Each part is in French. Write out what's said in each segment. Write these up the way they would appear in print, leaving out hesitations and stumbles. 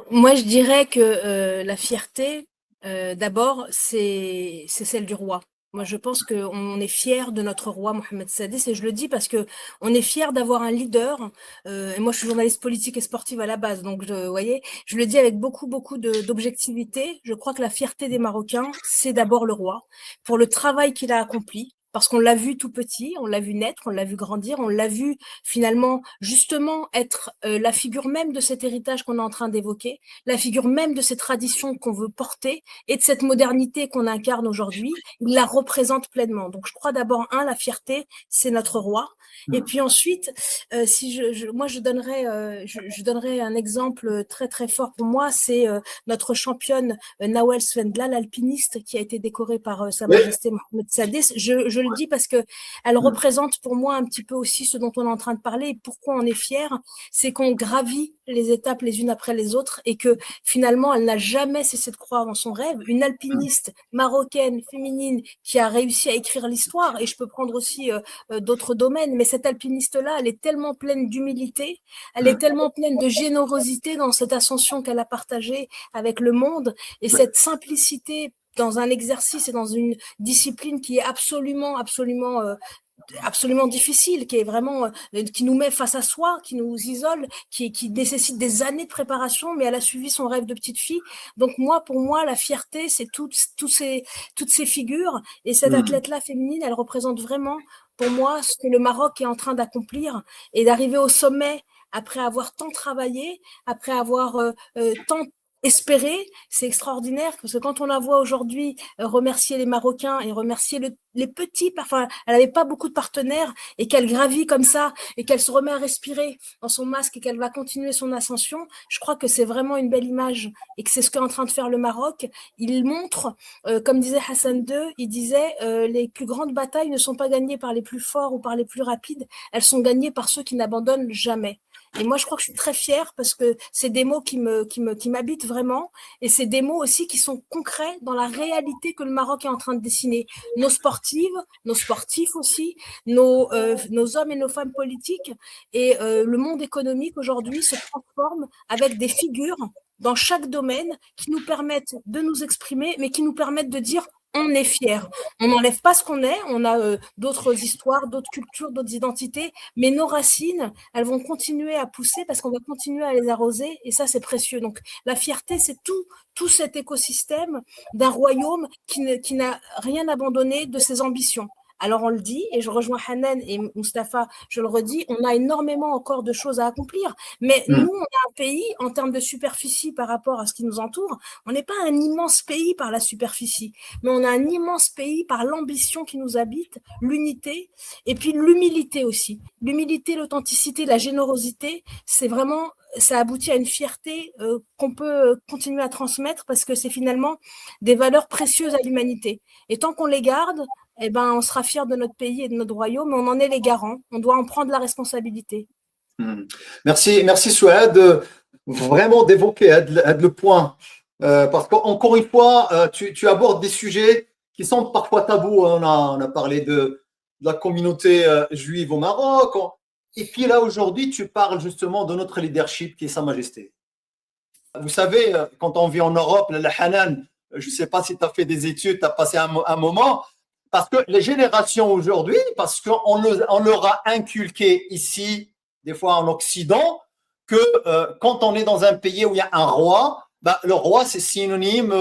Moi, je dirais que la fierté, d'abord, c'est celle du roi. Moi, je pense qu'on est fier de notre roi Mohamed Sadis, et je le dis parce que on est fier d'avoir un leader. Et moi, je suis journaliste politique et sportive à la base, donc vous voyez, je le dis avec beaucoup d'objectivité. Je crois que la fierté des Marocains, c'est d'abord le roi, pour le travail qu'il a accompli. Parce qu'on l'a vu tout petit, on l'a vu naître, on l'a vu grandir, on l'a vu finalement justement être la figure même de cet héritage qu'on est en train d'évoquer, la figure même de ces traditions qu'on veut porter et de cette modernité qu'on incarne aujourd'hui. Il la représente pleinement. Donc je crois d'abord, la fierté, c'est notre roi. Et puis ensuite, si moi je donnerais un exemple très fort pour moi, c'est notre championne Nawel Svendla, l'alpiniste qui a été décorée par Sa Oui. Majesté Mohamed Sadis. Je le dis parce que elle représente pour moi un petit peu aussi ce dont on est en train de parler et pourquoi on est fier, c'est qu'on gravit les étapes les unes après les autres et que finalement elle n'a jamais cessé de croire en son rêve. Une alpiniste marocaine, féminine, qui a réussi à écrire l'histoire, et je peux prendre aussi d'autres domaines, mais cette alpiniste-là, elle est tellement pleine d'humilité, elle est tellement pleine de générosité dans cette ascension qu'elle a partagée avec le monde, et cette simplicité dans un exercice et dans une discipline qui est absolument difficile, qui est vraiment qui nous met face à soi, qui nous isole, qui nécessite des années de préparation, mais elle a suivi son rêve de petite fille. Donc moi, pour moi, la fierté, c'est toutes ces figures, et cette athlète-là féminine, elle représente vraiment pour moi ce que le Maroc est en train d'accomplir et d'arriver au sommet après avoir tant travaillé, après avoir tant espéré. C'est extraordinaire parce que quand on la voit aujourd'hui remercier les Marocains et remercier les petits, enfin, elle n'avait pas beaucoup de partenaires, et qu'elle gravit comme ça et qu'elle se remet à respirer dans son masque et qu'elle va continuer son ascension, je crois que c'est vraiment une belle image et que c'est ce qu'est en train de faire le Maroc. Il montre, comme disait Hassan II, il disait les plus grandes batailles ne sont pas gagnées par les plus forts ou par les plus rapides, elles sont gagnées par ceux qui n'abandonnent jamais. Et moi, je crois que je suis très fière parce que c'est des mots qui m'habitent vraiment, et c'est des mots aussi qui sont concrets dans la réalité que le Maroc est en train de dessiner. Nos sportives, nos sportifs aussi, nos hommes et nos femmes politiques, et le monde économique aujourd'hui se transforme avec des figures dans chaque domaine qui nous permettent de nous exprimer, mais qui nous permettent de dire on est fier. On n'enlève pas ce qu'on est, on a d'autres histoires, d'autres cultures, d'autres identités, mais nos racines, elles vont continuer à pousser parce qu'on va continuer à les arroser, et ça, c'est précieux. Donc, la fierté, c'est tout cet écosystème d'un royaume qui n'a rien abandonné de ses ambitions. Alors on le dit, et je rejoins Hanan et Mustapha, je le redis, on a énormément encore de choses à accomplir, mais nous, on a un pays, en termes de superficie par rapport à ce qui nous entoure, on n'est pas un immense pays par la superficie, mais on a un immense pays par l'ambition qui nous habite, l'unité, et puis l'humilité aussi. L'humilité, l'authenticité, la générosité, c'est vraiment, ça aboutit à une fierté qu'on peut continuer à transmettre parce que c'est finalement des valeurs précieuses à l'humanité. Et tant qu'on les garde, eh ben, on sera fier de notre pays et de notre royaume, mais on en est les garants. On doit en prendre la responsabilité. Merci Souad, vraiment d'évoquer le point. Parce qu'encore une fois, tu abordes des sujets qui sont parfois tabous. On a parlé de la communauté juive au Maroc. Et puis là, aujourd'hui, tu parles justement de notre leadership qui est Sa Majesté. Vous savez, quand on vit en Europe, la Hanan, je ne sais pas si tu as fait des études, tu as passé un moment, parce que les générations aujourd'hui, parce qu'on leur a inculqué ici, des fois en Occident, que quand on est dans un pays où il y a un roi, bah, le roi, c'est synonyme,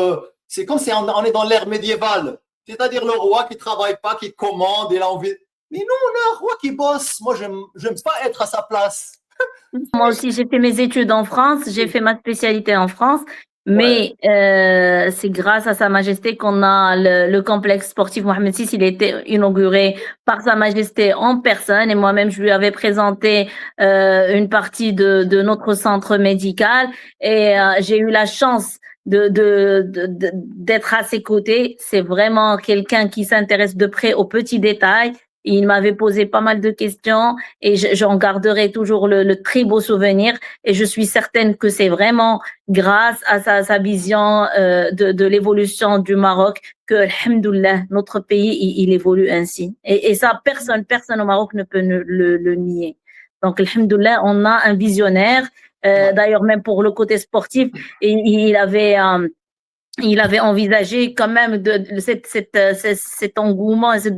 c'est comme si on est dans l'ère médiévale, c'est-à-dire le roi qui ne travaille pas, qui commande, et là on vit. Mais nous, on a un roi qui bosse. Moi, je n'aime pas être à sa place. Moi aussi, j'ai fait mes études en France, j'ai fait ma spécialité en France, Ouais. mais c'est grâce à Sa Majesté qu'on a le complexe sportif Mohamed VI. Il a été inauguré par Sa Majesté en personne, et moi-même, je lui avais présenté une partie de notre centre médical, et j'ai eu la chance d'être à ses côtés. C'est vraiment quelqu'un qui s'intéresse de près aux petits détails. Il m'avait posé pas mal de questions, et j'en garderai toujours le très beau souvenir, et je suis certaine que c'est vraiment grâce à sa vision de l'évolution du Maroc que, alhamdoulilah, notre pays il évolue ainsi. Et ça, personne au Maroc ne peut le nier. Donc, alhamdoulilah, on a un visionnaire D'ailleurs, même pour le côté sportif, il avait envisagé quand même cet engouement et cette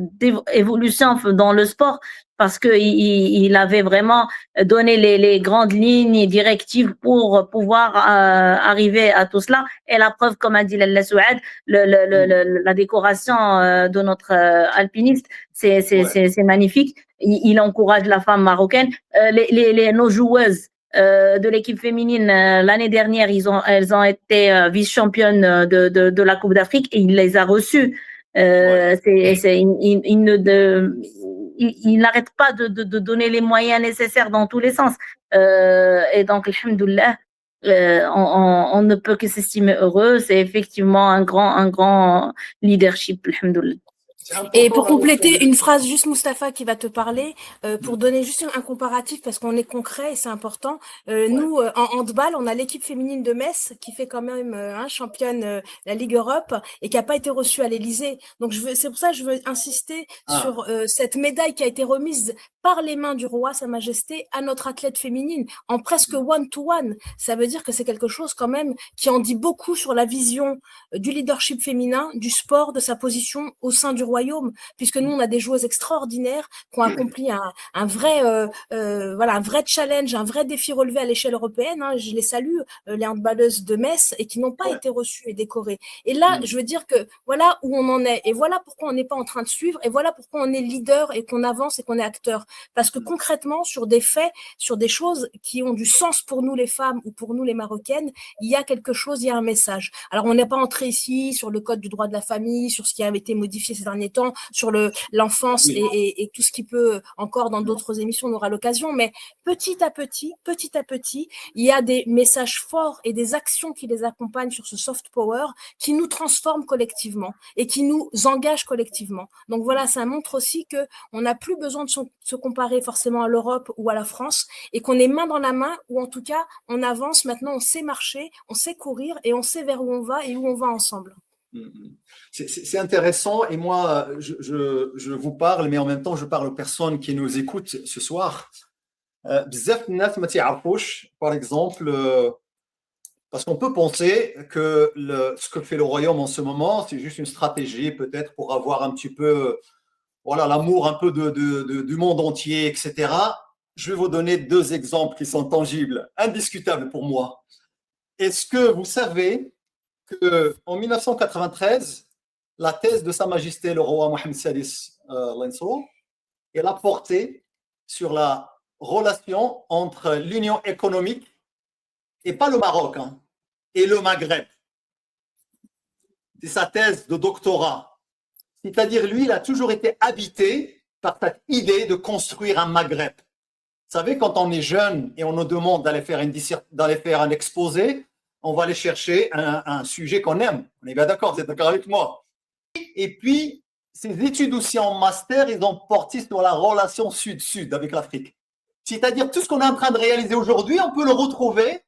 évolution dans le sport parce que il avait vraiment donné les grandes lignes directives pour pouvoir arriver à tout cela. Et la preuve, comme a dit Lalla Souad, la décoration de notre alpiniste, c'est magnifique. Il encourage la femme marocaine. Nos joueuses de l'équipe féminine l'année dernière, elles ont été vice-championnes de la Coupe d'Afrique et il les a reçues. Il n'arrête pas de donner les moyens nécessaires dans tous les sens. Et donc, alhamdoulilah, on ne peut que s'estimer heureux. C'est effectivement un grand leadership, alhamdoulilah. Et pour compléter une phrase, juste Mustapha qui va te parler, pour donner juste un comparatif, parce qu'on est concret et c'est important. Nous, en handball, on a l'équipe féminine de Metz qui fait quand même championne la Ligue Europe et qui n'a pas été reçue à l'Elysée. Donc, c'est pour ça que je veux insister sur cette médaille qui a été remise par les mains du roi, Sa Majesté, à notre athlète féminine, en presque one-to-one. Ça veut dire que c'est quelque chose quand même qui en dit beaucoup sur la vision du leadership féminin, du sport, de sa position au sein du royaume, puisque nous, on a des joueuses extraordinaires qui ont accompli un vrai challenge, un vrai défi relevé à l'échelle européenne. Je les salue, les handballeuses de Metz, et qui n'ont pas été reçues et décorées. Et là, je veux dire que voilà où on en est, et voilà pourquoi on n'est pas en train de suivre, et voilà pourquoi on est leader et qu'on avance et qu'on est acteur. Parce que concrètement, sur des faits, sur des choses qui ont du sens pour nous les femmes ou pour nous les Marocaines, il y a quelque chose, il y a un message. Alors, on n'est pas entré ici sur le code du droit de la famille, sur ce qui avait été modifié ces derniers temps, sur l'enfance et tout ce qui peut encore dans d'autres émissions, on aura l'occasion, mais petit à petit, il y a des messages forts et des actions qui les accompagnent sur ce soft power qui nous transforment collectivement et qui nous engagent collectivement. Donc voilà, ça montre aussi que on n'a plus besoin de se comparer forcément à l'Europe ou à la France et qu'on est main dans la main, ou en tout cas, on avance maintenant, on sait marcher, on sait courir et on sait vers où on va et où on va ensemble. C'est intéressant et moi, je vous parle, mais en même temps, je parle aux personnes qui nous écoutent ce soir. Bzaf الناس ما تعرفوش, par exemple, parce qu'on peut penser que ce que fait le royaume en ce moment, c'est juste une stratégie peut-être pour avoir un petit peu l'amour un peu du monde entier, etc. Je vais vous donner deux exemples qui sont tangibles, indiscutables pour moi. Est-ce que vous savez qu'en 1993, la thèse de Sa Majesté le roi Mohammed VI elle a porté sur la relation entre l'union économique, et pas le Maroc, et le Maghreb. C'est sa thèse de doctorat. C'est-à-dire, lui, il a toujours été habité par cette idée de construire un Maghreb. Vous savez, quand on est jeune et on nous demande d'aller faire un exposé, on va aller chercher un sujet qu'on aime. On est bien d'accord, vous êtes d'accord avec moi? Et puis, ces études aussi en master, ils ont porté sur la relation sud-sud avec l'Afrique. C'est-à-dire, tout ce qu'on est en train de réaliser aujourd'hui, on peut le retrouver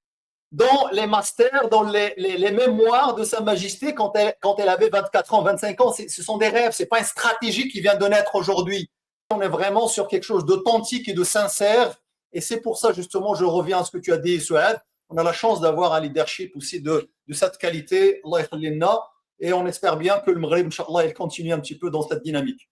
dans les masters, dans les mémoires de Sa Majesté quand elle avait 24 ans, 25 ans. Ce sont des rêves, ce n'est pas une stratégie qui vient de naître aujourd'hui. On est vraiment sur quelque chose d'authentique et de sincère. Et c'est pour ça, justement, je reviens à ce que tu as dit, Souad. On a la chance d'avoir un leadership aussi de cette qualité. Allah yakhlilna. Et on espère bien que le Maghreb, Inch'Allah, il continue un petit peu dans cette dynamique.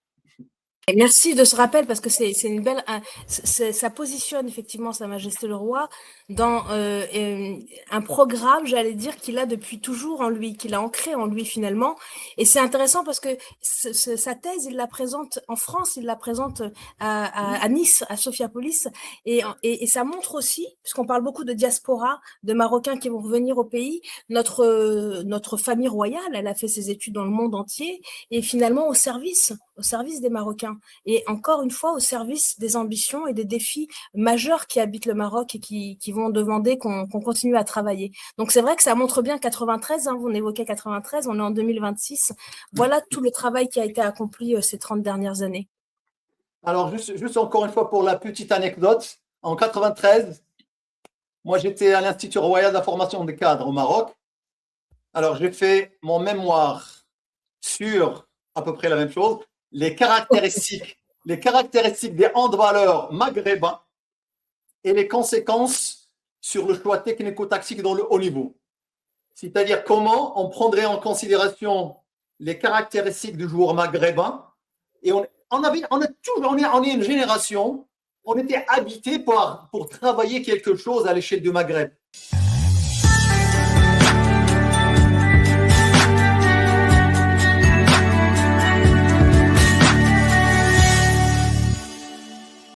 Et merci de ce rappel parce que c'est une belle, ça positionne effectivement Sa Majesté le Roi dans un programme, j'allais dire, qu'il a depuis toujours en lui, qu'il a ancré en lui finalement. Et c'est intéressant parce que sa thèse, il la présente en France, il la présente à Nice, à Sophiapolis, et ça montre aussi, puisqu'on parle beaucoup de diaspora, de Marocains qui vont revenir au pays, notre famille royale, elle a fait ses études dans le monde entier, et finalement au service des Marocains. Et encore une fois, au service des ambitions et des défis majeurs qui habitent le Maroc et qui vont demander qu'on continue à travailler. Donc c'est vrai que ça montre bien 93, vous évoquez 93, on est en 2026. Voilà tout le travail qui a été accompli ces 30 dernières années. Alors, juste encore une fois pour la petite anecdote, en 93, moi j'étais à l'Institut royal de la formation des cadres au Maroc. Alors, j'ai fait mon mémoire sur à peu près la même chose, les caractéristiques des handballeurs maghrébins et les conséquences sur le choix technico-tactique dans le haut niveau. C'est-à-dire comment on prendrait en considération les caractéristiques du joueur maghrébin. Et on est une génération, on était habité pour travailler quelque chose à l'échelle du Maghreb.